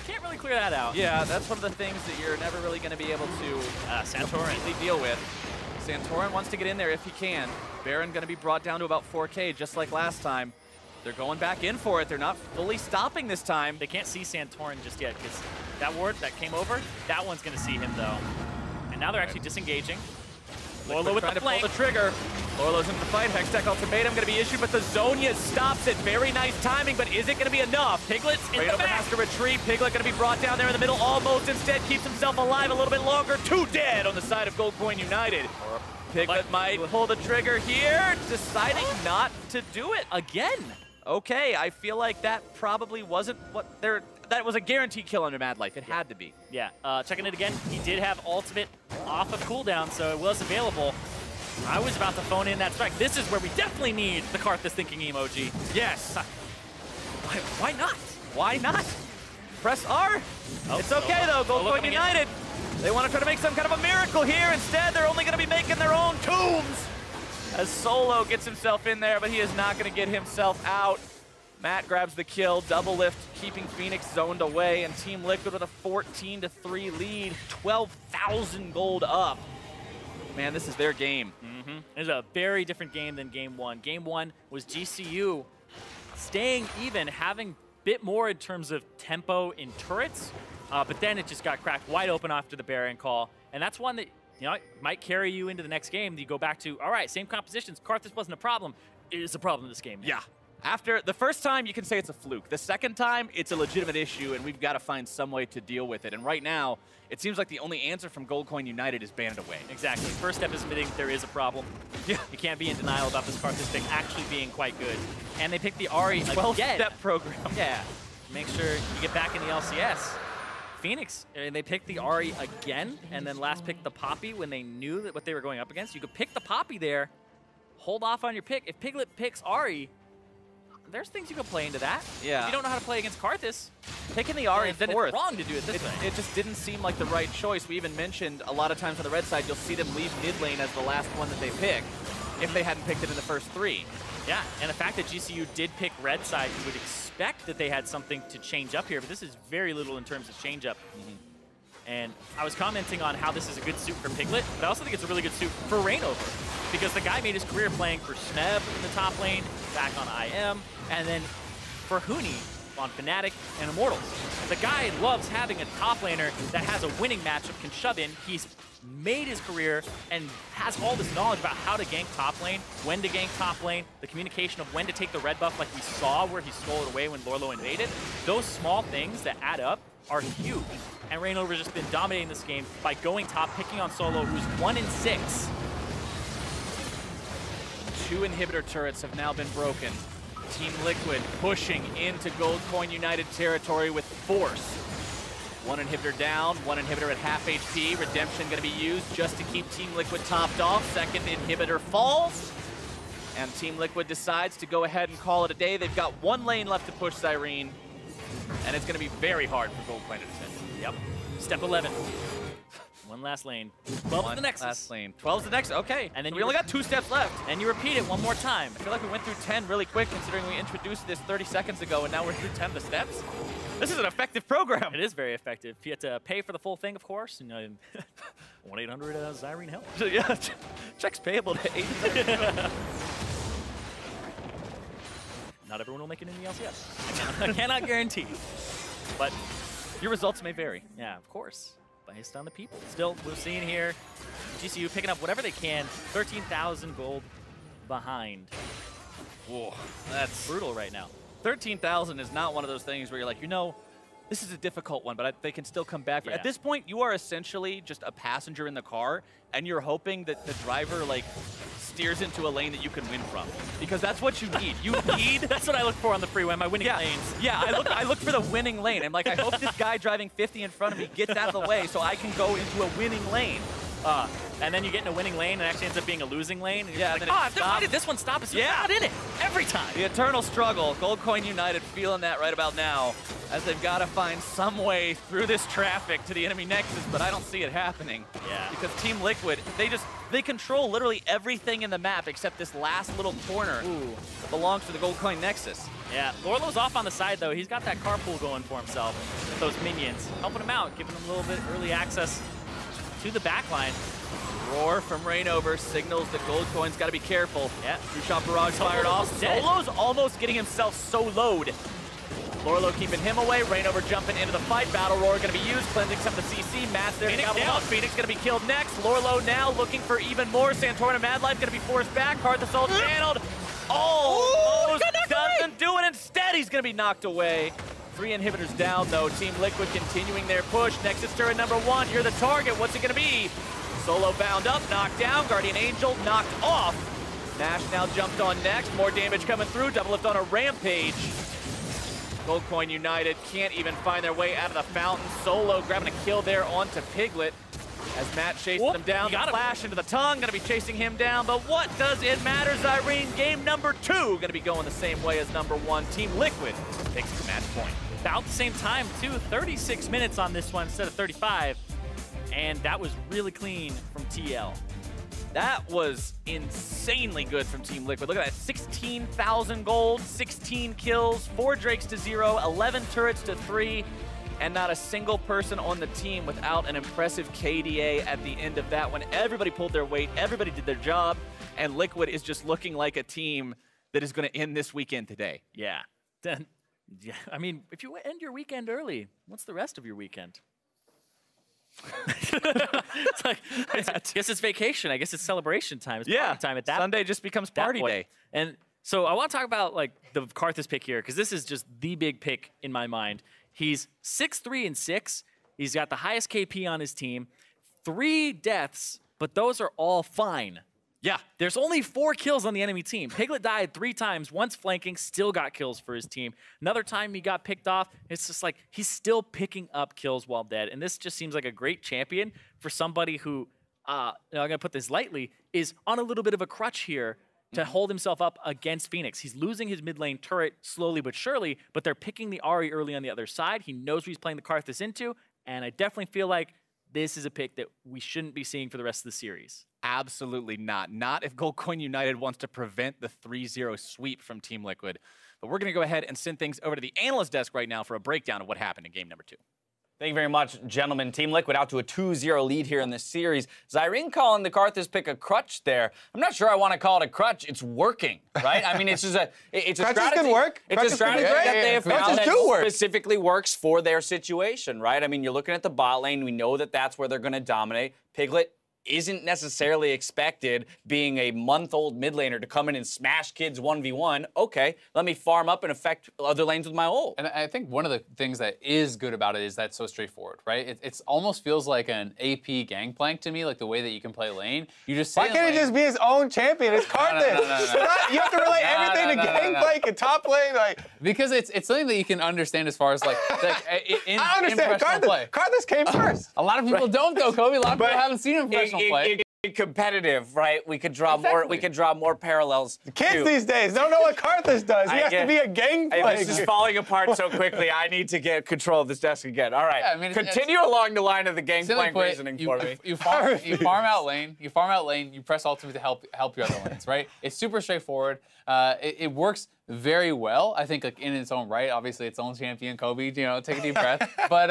Can't really clear that out. Yeah, that's one of the things that you're never really going to be able to Santorin. completely deal with. Santorin wants to get in there if he can. Baron going to be brought down to about 4K, just like last time. They're going back in for it. They're not fully stopping this time. They can't see Santorin just yet, because that ward that came over, that one's going to see him, though. And now they're actually disengaging. Lorlo with the flank. Pull the trigger. Lorlo's into the fight. Hextech ultimatum going to be issued, but the Zonia stops it. Very nice timing, but is it going to be enough? Piglet's in the Kratos back. has to retreat. Piglet going to be brought down there in the middle almost. Instead, keeps himself alive a little bit longer. 2 dead on the side of Goldcoin United. Piglet might pull the trigger here, deciding not to do it. Again. Okay, I feel like that probably wasn't what they're... That was a guaranteed kill under Mad Life. It had to be. Yeah, checking it again. He did have ultimate off of cooldown, so it was available. I was about to phone in that strike. This is where we definitely need the Karthus thinking emoji. Yes. Why not? Why not? Press R. Oh, It's okay, though. Goldcoin United. They want to try to make some kind of a miracle here. Instead, they're only going to be making their own tombs. As Solo gets himself in there, but he is not going to get himself out. Matt grabs the kill. Double lift, keeping Phoenix zoned away. And Team Liquid with a 14-3 lead. 12,000 gold up. Man, this is their game. Mm-hmm. It's a very different game than Game 1. Game 1 was GCU staying even, having a bit more in terms of tempo in turrets, but then it just got cracked wide open after the Baron call. And that's one that, you know, might carry you into the next game. You go back to, all right, same compositions. Karthus wasn't a problem. It is a problem this game. Yeah. After the first time, you can say it's a fluke. The second time, it's a legitimate issue, and we've got to find some way to deal with it. And right now, it seems like the only answer from Goldcoin United is ban it away. Exactly. First step is admitting there is a problem. Yeah. You can't be in denial about this Karthus thing actually being quite good. And they picked the Ahri again. 12-step program. Yeah. Make sure you get back in the LCS. Phoenix, they picked the Ahri again, and then last picked the Poppy when they knew that what they were going up against. You could pick the Poppy there, hold off on your pick. If Piglet picks Ahri, there's things you can play into that. Yeah. If you don't know how to play against Karthus, Picking the Ahri then fourth. it's wrong to do it this way. It just didn't seem like the right choice. We even mentioned a lot of times on the red side, you'll see them leave mid lane as the last one that they pick if they hadn't picked it in the first 3. Yeah, and the fact that GCU did pick red side, you would expect that they had something to change up here, but this is very little in terms of change up. And I was commenting on how this is a good suit for Piglet, but I also think it's a really good suit for Rainover, because the guy made his career playing for Smeb in the top lane, back on IM, and then for Huni on Fnatic and Immortals. The guy loves having a top laner that has a winning matchup, can shove in. He's made his career and has all this knowledge about how to gank top lane, when to gank top lane, the communication of when to take the red buff like we saw where he stole it away when Lorlo invaded. Those small things that add up are huge. and Reignover's just been dominating this game by going top, picking on Solo, who's 1-6. 2 inhibitor turrets have now been broken. Team Liquid pushing into Gold Coin United territory with force. 1 inhibitor down, 1 inhibitor at half HP. Redemption going to be used just to keep Team Liquid topped off. 2nd inhibitor falls. And Team Liquid decides to go ahead and call it a day. They've got 1 lane left to push Zirene. And it's going to be very hard for Gold Coin to defend. Yep. Step 11. 1 last lane. 12 is the Nexus. Last lane. 12 is the Nexus. Okay. And then we only got 2 steps left. And you repeat it 1 more time. I feel like we went through 10 really quick considering we introduced this 30 seconds ago and now we're through 10 of the steps. This is an effective program. It is very effective. You have to pay for the full thing, of course. You know, 1-800 Zirene help. So yeah, checks payable to 8. Not everyone will make it in the LCS. I cannot guarantee. But your results may vary. Yeah, of course. Based on the people. Still, we're seeing here GCU picking up whatever they can. 13,000 gold behind. Whoa, that's brutal right now. 13,000 is not one of those things where you're like, you know, this is a difficult one, but they can still come back. Yeah. At this point, you are essentially just a passenger in the car, and you're hoping that the driver, like, steers into a lane that you can win from. Because that's what you need. You need... That's what I look for on the freeway, my winning lanes. Yeah, I look for the winning lane. I'm like, I hope this guy driving 50 in front of me gets out of the way so I can go into a winning lane. And then you get in a winning lane and it actually ends up being a losing lane. And yeah, like, why did this one stop us? Yeah. Not in it every time. The eternal struggle. Gold Coin United feeling that right about now as they've got to find some way through this traffic to the enemy Nexus, but I don't see it happening. Yeah. Because Team Liquid, they control literally everything in the map except this last little corner that belongs to the Gold Coin Nexus. Yeah, Lorlo's off on the side though. He's got that carpool going for himself with those minions, helping him out, giving him a little bit early access to the backline. Roar from Reignover signals that Gold Coin's got to be careful. Yeah. Two-shot barrage fired off. Solo's almost getting himself soloed. Lorlo keeping him away. Reignover jumping into the fight. Battle Roar going to be used, cleansing some of the CC. Matt's there. Phoenix down. Phoenix going to be killed next. Lorlo now looking for even more. Santorin and Madlife going to be forced back. Karthus all channeled. Almost doesn't do it. Instead, he's going to be knocked away. 3 inhibitors down, though. Team Liquid continuing their push. Nexus turret number 1. You're the target. What's it going to be? Solo bound up, knocked down. Guardian Angel knocked off. Nash now jumped on next. More damage coming through. Double lift on a rampage. Gold Coin United can't even find their way out of the fountain. Solo grabbing a kill there onto Piglet as Matt chases him down. The flash into the tongue, gonna be chasing him down, but what does it matter? Zirene, game number 2, gonna be going the same way as number 1. Team Liquid takes the match point. About the same time, too. 36 minutes on this one instead of 35. And that was really clean from TL. That was insanely good from Team Liquid. Look at that, 16,000 gold, 16 kills, 4 Drakes to 0, 11 turrets to 3, and not a single person on the team without an impressive KDA at the end of that one. Everybody pulled their weight, everybody did their job, and Liquid is just looking like a team that is going to end this weekend today. Yeah. Yeah. I mean, if you end your weekend early, what's the rest of your weekend? It's like, I guess it's vacation. I guess it's celebration time. It's party time at that Sunday just becomes party day. And so I want to talk about like the Karthus pick here because this is just the big pick in my mind. He's 6-3-6. He's got the highest KP on his team. 3 deaths, but those are all fine. Yeah, there's only 4 kills on the enemy team. Piglet died 3 times, once flanking, still got kills for his team. Another time he got picked off. It's just like he's still picking up kills while dead. And this just seems like a great champion for somebody who, I'm going to put this lightly, is on a little bit of a crutch here to hold himself up against Phoenix. He's losing his mid lane turret slowly but surely, but they're picking the Ahri early on the other side. He knows what he's playing the Karthus into, and I definitely feel like this is a pick that we shouldn't be seeing for the rest of the series. Absolutely not. Not if Gold Coin United wants to prevent the 3-0 sweep from Team Liquid. But we're going to go ahead and send things over to the analyst desk right now for a breakdown of what happened in game number 2. Thank you very much, gentlemen. Team Liquid out to a 2-0 lead here in this series. Zirene calling the Karthus pick a crutch there. I'm not sure I want to call it a crutch. It's working, right? I mean, it's just it's a strategy. Can work. It's a strategy that they have found that specifically works for their situation, right? I mean, you're looking at the bot lane. We know that that's where they're going to dominate. Piglet isn't necessarily expected, being a month-old mid laner, to come in and smash kids 1v1. Okay, let me farm up and affect other lanes with my ult. And I think one of the things that is good about it is that it's so straightforward, right? It almost feels like an AP Gangplank to me, like the way that you can play lane. You just Why can't he just be his own champion? It's Karthus. You have to relate everything to Gangplank and top lane, like. Because it's something that you can understand as far as like in I understand. professional play. Karthus came first. A lot of people don't though, Kobe. A lot of people haven't seen him professional play. Competitive, right? We could draw more. We could draw more parallels. Kids these days don't know what Karthus does. He has to be a Gangplank. This is falling apart so quickly. I need to get control of this desk again. All right. Yeah, I mean, continue along the line of the Gangplank reasoning for me. You farm out lane. You farm out lane. You press ultimate to help your other lanes, right? It's super straightforward. It works very well. I think like in its own right. Obviously, its own champion, Kobe. You know, take a deep breath. But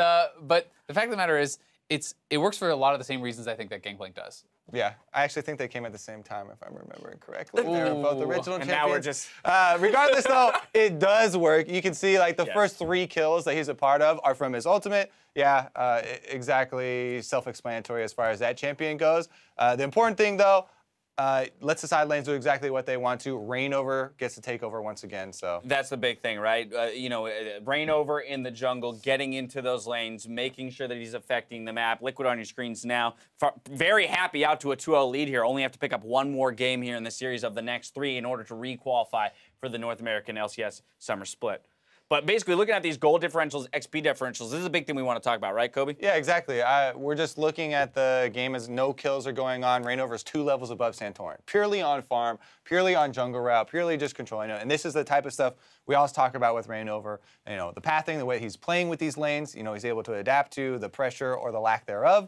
the fact of the matter is, it works for a lot of the same reasons I think that Gangplank does. Yeah, I actually think they came at the same time, if I'm remembering correctly. They were both original champions. Now we're just... regardless, though, it does work. You can see, like, the first 3 kills that he's a part of are from his ultimate. Yeah, exactly self-explanatory as far as that champion goes. The important thing, though, lets the side lanes do exactly what they want to. Reignover gets to take over once again, so. That's the big thing, right? You know, Reignover in the jungle, getting into those lanes, making sure that he's affecting the map. Liquid on your screens now. Very happy out to a 2-0 lead here. Only have to pick up one more game here in the series of the next 3 in order to re-qualify for the North American LCS Summer Split. But basically, looking at these goal differentials, XP differentials, this is a big thing we want to talk about, right, Kobe? Yeah, exactly. We're just looking at the game as no kills are going on. Reignover's 2 levels above Santorin. Purely on farm, purely on jungle route, purely just controlling it. And this is the type of stuff we always talk about with Reignover. You know, the pathing, the way he's playing with these lanes, you know, he's able to adapt to the pressure or the lack thereof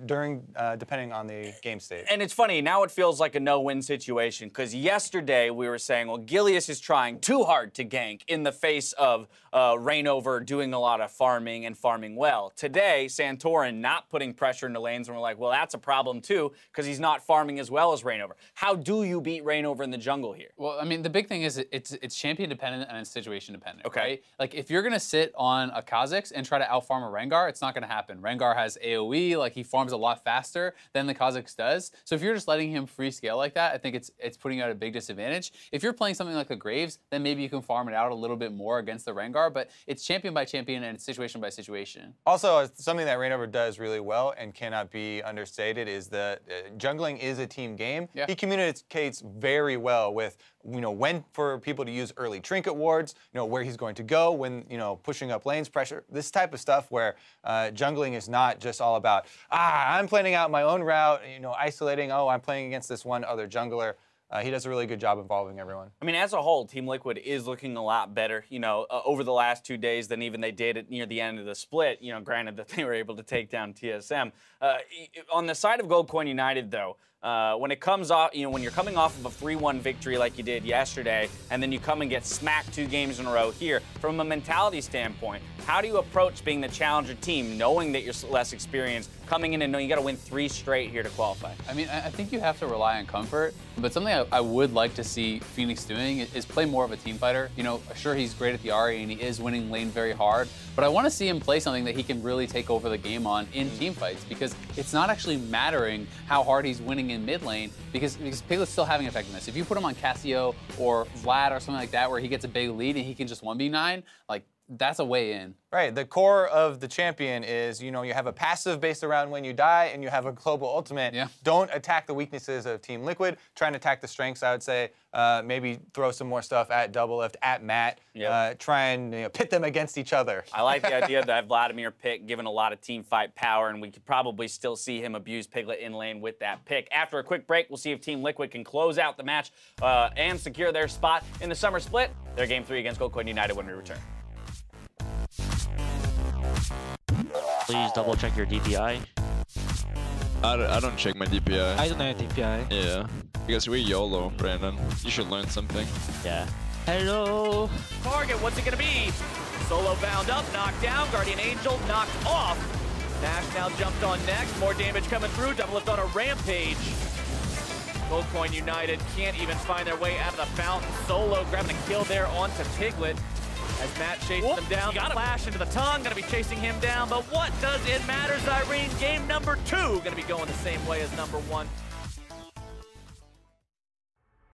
depending on the game state. And it's funny, now it feels like a no-win situation, because yesterday we were saying, well, Gilius is trying too hard to gank in the face of Reignover doing a lot of farming and farming well. Today, Santorin not putting pressure into lanes, and we're like, well, that's a problem too, because he's not farming as well as Reignover. How do you beat Reignover in the jungle here? Well, I mean, the big thing is it's champion dependent and it's situation dependent. Okay. Right? Like if you're gonna sit on a Kha'Zix and try to outfarm a Rengar, it's not gonna happen. Rengar has AoE, like he farms a lot faster than the Kha'Zix does. So if you're just letting him free scale like that, I think it's putting you at a big disadvantage. If you're playing something like the Graves, then maybe you can farm it out a little bit more against the Rengar, but it's champion by champion and it's situation by situation. Also, something that Reignover does really well and cannot be understated is that jungling is a team game. Yeah. He communicates very well with, you know, when for people to use early trinket wards, you know, where he's going to go, when, you know, pushing up lanes, pressure, this type of stuff where jungling is not just all about, I'm planning out my own route, you know, isolating, I'm playing against this one other jungler. He does a really good job involving everyone. I mean, as a whole, Team Liquid is looking a lot better, you know, over the last 2 days than even they did near the end of the split, you know, granted that they were able to take down TSM. On the side of Goldcoin United, though, when it comes off, you know, when you're coming off of a 3-1 victory like you did yesterday, and then you come and get smacked 2 games in a row here, from a mentality standpoint, how do you approach being the challenger team, knowing that you're less experienced, coming in and knowing you got to win 3 straight here to qualify? I mean, I think you have to rely on comfort, but something I would like to see Phoenix doing is play more of a team fighter. You know, sure, he's great at the Ahri and he is winning lane very hard, but I want to see him play something that he can really take over the game on in team fights, because it's not actually mattering how hard he's winning in mid lane, because Piglet's still having effectiveness. If you put him on Cassio or Vlad or something like that where he gets a big lead and he can just 1v9, like, that's a way in. Right, the core of the champion is, you know, you have a passive based around when you die and you have a global ultimate. Yeah. Don't attack the weaknesses of Team Liquid. Try and attack the strengths, I would say. Maybe throw some more stuff at Doublelift, at Matt. Yep. Try and, you know, pit them against each other. I like the idea that Vladimir pick, given a lot of team fight power, and we could probably still see him abuse Piglet in lane with that pick. After a quick break, we'll see if Team Liquid can close out the match and secure their spot in the Summer Split. Their Game 3 against Goldcoin United when we return. Please double check your DPI. I don't check my DPI. I don't have DPI. Yeah, because we're YOLO, Brandon. You should learn something. Yeah. Hello. Target, what's it gonna be? Solo bound up, knocked down, Guardian Angel knocked off. Nash now jumped on next, more damage coming through, Doublelift on a rampage. Goldcoin United can't even find their way out of the fountain. Solo grabbing a kill there onto Piglet. As Matt chases him down, the flash into the tongue, gonna be chasing him down, but what does it matter, Zirene? Game number 2 gonna be going the same way as number 1.